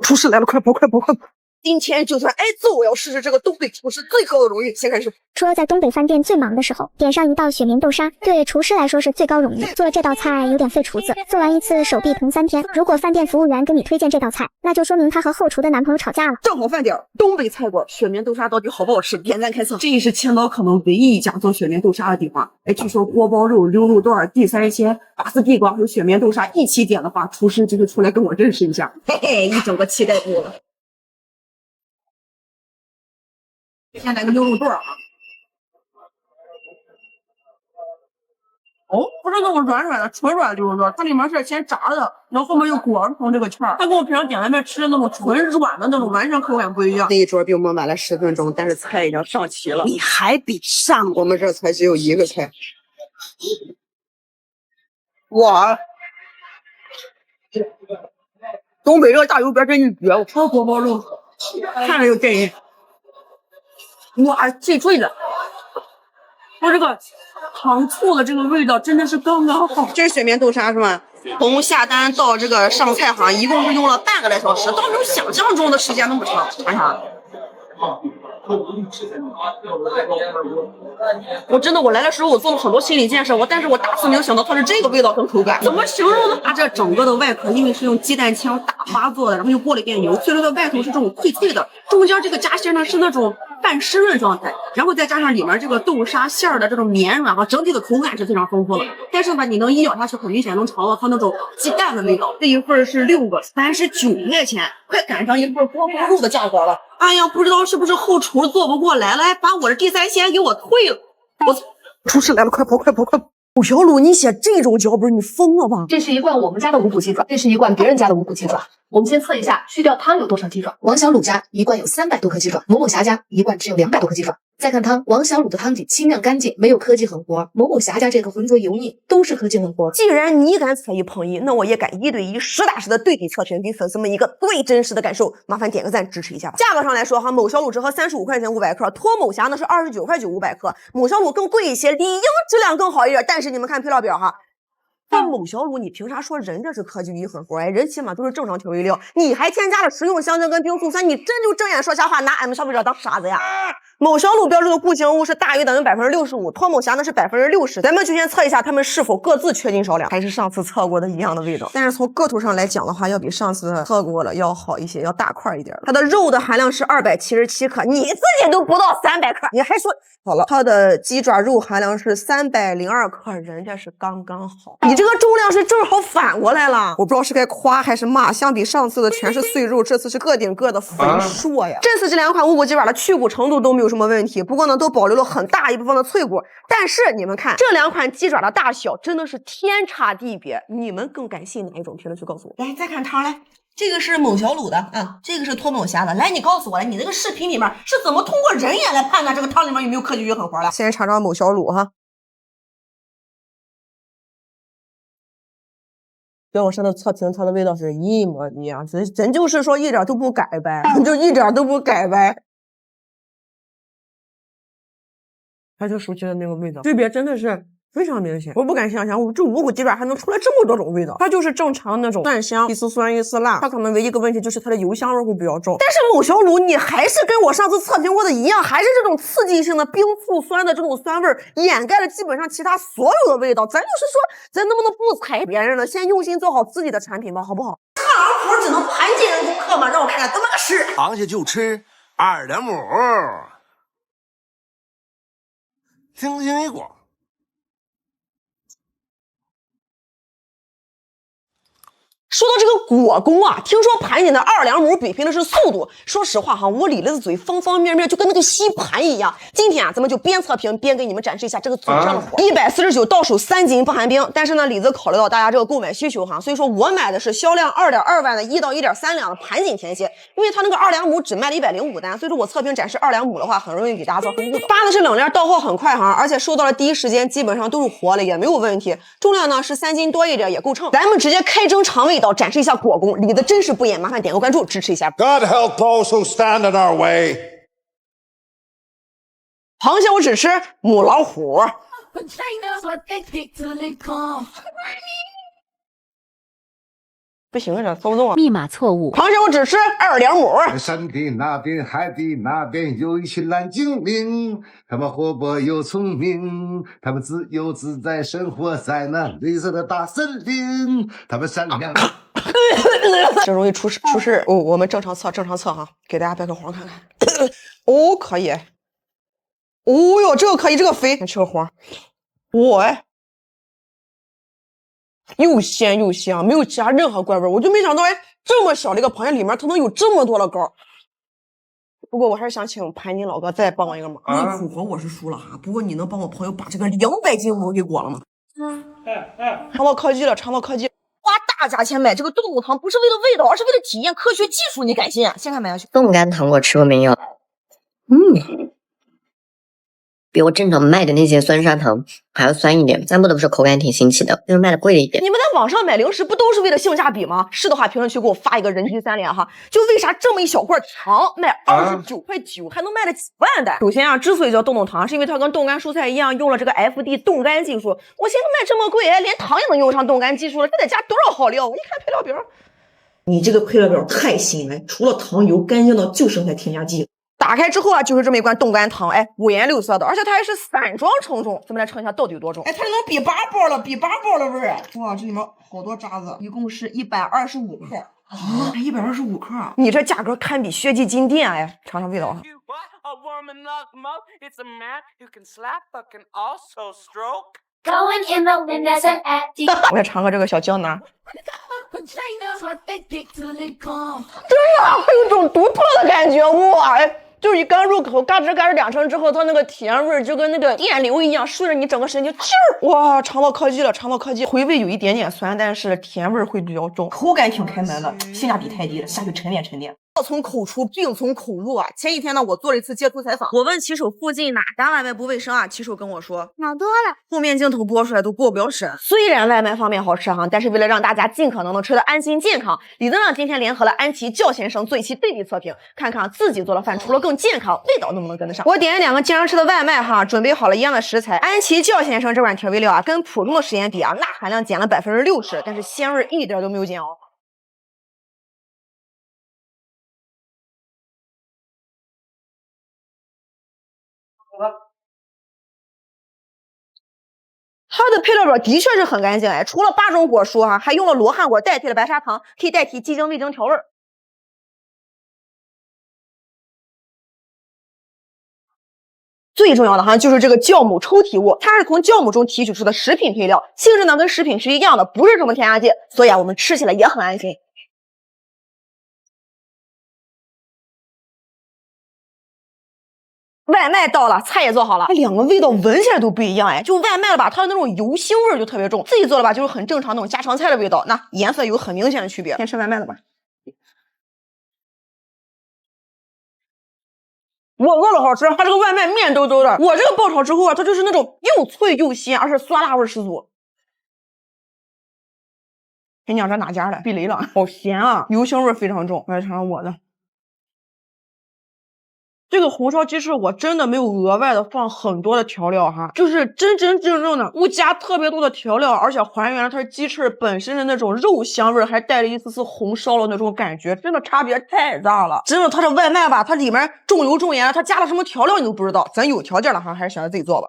厨师来了，快跑快跑快跑！今天就算挨揍，我要试试这个东北厨师最高的荣誉。先开始。说在东北饭店最忙的时候，点上一道雪棉豆沙，对厨师来说是最高荣誉。做这道菜有点费厨子，做完一次手臂疼3天。如果饭店服务员给你推荐这道菜，那就说明他和后厨的男朋友吵架了。正好饭点，东北菜馆雪棉豆沙到底好不好吃？点赞开测。这是青岛可能唯一一家做雪棉豆沙的地方。哎，据说锅包肉、溜肉段、地三鲜、拔丝地瓜和雪棉豆沙一起点的话，厨师就会出来跟我认识一下。嘿嘿，一整个期待住了。先来个溜肉段啊！哦，不是那种软软的纯软溜肉段，它里面是先炸的，然后后面又裹上这个馅儿。它跟我平常点外面吃的那种纯软的那种，完全口感不一样。那一桌比我们晚了10分钟，但是菜已经上齐了。你还得上，我们这才只有一个菜。哇！东北这个大油边真一绝，我吃锅包肉，看着就膈应。哇，脆脆的！它这个糖醋的这个味道真的是刚刚好。这是雪棉豆沙是吗？从下单到这个上菜哈，一共是用了半个来小时，倒没有想象中的时间那么长。看啥？我真的，我来的时候我做了很多心理建设，但是我打死没有想到它是这个味道跟口感。怎么形容呢？它这整个的外壳因为是用鸡蛋清打发做的，然后又过了一遍油，所以说它外头是这种脆脆的，中间这个夹心呢是那种半湿润状态，然后再加上里面这个豆沙馅儿的这种绵软和整体的口感是非常丰富的。但是吧，你能一咬下去，很明显能尝到它那种鸡蛋的味道。这一份是6个，39块钱，快赶上一份锅包肉的价格了。哎呀，不知道是不是后厨做不过来了，哎，把我的地三鲜给我退了。我厨师来了，快跑快跑快跑！小鲁，你写这种脚本，你疯了吧？这是一罐我们家的五谷鸡爪，这是一罐别人家的五谷鸡爪。我们先测一下，去掉汤有多少鸡爪？王小鲁家一罐有300多颗鸡爪，某某侠家一罐只有200多颗鸡爪。再看汤，王小鲁的汤底清亮干净，没有科技狠活；某某侠家这个浑浊油腻，都是科技狠活。既然你敢测一碰一，那我也敢1对1实打实的对比测评，给粉丝们一个最真实的感受。麻烦点个赞支持一下吧。价格上来说哈，某小鲁只喝35块钱500克，脱某侠呢是29块9 500克，某小鲁更贵一些，理应质量更好一点。但是你们看配料表哈。但某小鲁，你凭啥说人家是科技与狠活？哎，人起码都是正常调味料，你还添加了食用香精跟冰醋酸，你真就睁眼说瞎话，拿俺们消费者当傻子呀？某小鲁标注的固形物是大于等于65%，脱某侠呢是60%。咱们就先测一下它们是否各自缺斤少两，还是上次测过的一样的味道。但是从个头上来讲的话，要比上次测过的要好一些，要大块一点。它的肉的含量是277克，你自己都不到300克，你还说好了？它的鸡爪肉含量是302克，人家是刚刚好。你这个重量是正好反过来了，我不知道是该夸还是骂。相比上次的全是碎肉，这次是个顶个的肥硕呀。这次这2款五谷鸡爪的去骨程度都没有什么问题，不过呢都保留了很大一部分的脆骨。但是你们看这2款鸡爪的大小真的是天差地别，你们更敢信哪一种？评论区告诉我。来，再看汤来。这个是某小鲁的啊，这个是脱某侠的。来，你告诉我来，你那个视频里面是怎么通过人眼来判断这个汤里面有没有科技与狠活的？先尝尝某小鲁哈。跟我上次测评它的味道是一模一样，真就是说一点都不改掰，就一点都不改掰，还是熟悉的那个味道，区别真的是非常明显。我不敢想象，这五谷鸡爪还能出来这么多种味道。它就是正常那种蒜香，一丝酸一丝辣。它可能唯一一个问题就是它的油香味会比较重。但是某小鲁，你还是跟我上次测评过的一样，还是这种刺激性的冰醋酸的这种酸味掩盖了基本上其他所有的味道。咱就是说，咱能不能不踩别人了，先用心做好自己的产品吧，好不好？二两虎只能盘进人工课吗？让我看看怎么个吃。螃蟹就吃2两母，轻轻一裹。说到这个果工啊，听说盘锦的2两母比拼的是速度。说实话哈，我咧了嘴，方方面面就跟那个吸盘一样。今天啊，咱们就边测评边给你们展示一下这个嘴上的活。149到手3斤不含冰，但是呢，李子考虑到大家这个购买需求哈，所以说我买的是销量2.2万的1到1.3两的盘锦甜蟹，因为它那个2两母只卖了105单，所以说我测评展示2两母的话，很容易给大家造成误导。发的是冷链，到货很快哈，而且收到了第一时间，基本上都是活了，也没有问题。重量呢是3斤多一点，也够称。咱们直接开蒸尝味道。展示一下果工，李子真是不演，麻烦点个关注支持一下。God help those who stand in our way。螃蟹我只吃母老虎。不行，这操不动啊！密码错误。螃蟹我只吃2.5母。山的那边，海的那边，有一群蓝精灵，他们活泼又聪明，他们自由自在生活在那绿色的大森林，他们善良。这容易出事哦！我们正常测哈，给大家掰个黄看看。哦，可以。哦哟，这个可以，这个肥，先吃个黄。哎。又鲜又香，没有其他任何怪味，我就没想到，这么小的一个螃蟹里面，它能有这么多的膏。不过我还是想请盘尼老哥再帮我一个忙。苦活我是输了哈，不过你能帮我朋友把这个200斤母给裹了吗？尝到科技了，尝到科技。花大价钱买这个冻骨糖，不是为了味道，而是为了体验科学技术，你敢信？先看买下去。冻干糖果吃过没有？比我正常卖的那些酸砂糖还要酸一点，但不得不说口感挺新奇的，就是卖的贵了一点。你们在网上买零食不都是为了性价比吗？是的话，评论区给我发一个人均3连哈。就为啥这么一小罐糖卖29.9块，还能卖了几万袋？首先啊，之所以叫冻糖，是因为它跟冻干蔬菜一样，用了这个 FD 冻干技术。我寻思卖这么贵，连糖也能用上冻干技术了，这得加多少好料？我一看配料表，你这个配料表太新了，除了糖油，干净到就剩下添加剂。打开之后啊，就是这么一罐冻干糖，5颜6色的，而且它还是散装称重。咱们来称一下到底有多重？它能比8包了，比8包了味儿！哇，这里面好多渣子，一共是125克啊，125克！你这价格堪比血迹金店尝尝味道啊！我来尝个这个小胶囊。对呀，还有种独特的感觉哇！就是一刚入口，嘎吱嘎吱2声之后，它那个甜味就跟那个电流一样，顺着你整个神经劲儿。哇，尝到科技了，尝到科技，回味有一点点酸，但是甜味会比较重，口感挺开门的，性价比太低了，下去沉淀沉淀。药从口出，病从口入啊！前几天呢，我做了一次街头采访，我问骑手附近哪家外卖不卫生啊？骑手跟我说，老多了。后面镜头播出来都过不了审。虽然外卖方面好吃哈，但是为了让大家尽可能的吃的安心健康，李增亮今天联合了安琪教先生做一期对比测评，看看自己做的饭除了更健康，味道能不能跟得上。我点了2个经常吃的外卖哈，准备好了一样的食材。安琪教先生这款调味料啊，跟普通的食盐比啊，钠含量减了60%，但是鲜味一点都没有减哦。它的配料表的确是很干净除了8种果蔬还用了罗汉果代替了白砂糖，可以代替鸡精、味精调味儿。最重要的就是这个酵母抽提物，它是从酵母中提取出的食品配料，性质呢跟食品是一样的，不是什么添加剂，所以我们吃起来也很安心。外卖到了，菜也做好了，2个味道闻起来都不一样就外卖了吧，它的那种油腥味就特别重；自己做了吧，就是很正常那种家常菜的味道，那颜色有很明显的区别。先吃外卖的吧。我饿了，好吃。它这个外卖面兜兜的，我这个爆炒之后啊，它就是那种又脆又鲜，而且酸辣味十足。跟你讲这哪家的？避雷了，好咸啊，油腥味非常重。我来尝尝我的。这个红烧鸡翅我真的没有额外的放很多的调料就是真真正正的不加特别多的调料，而且还原了它鸡翅本身的那种肉香味，还带了一丝丝红烧的那种感觉，真的差别太大了。真的，它这外卖吧，它里面重油重盐，它加了什么调料你都不知道。咱有条件了还是选择自己做吧。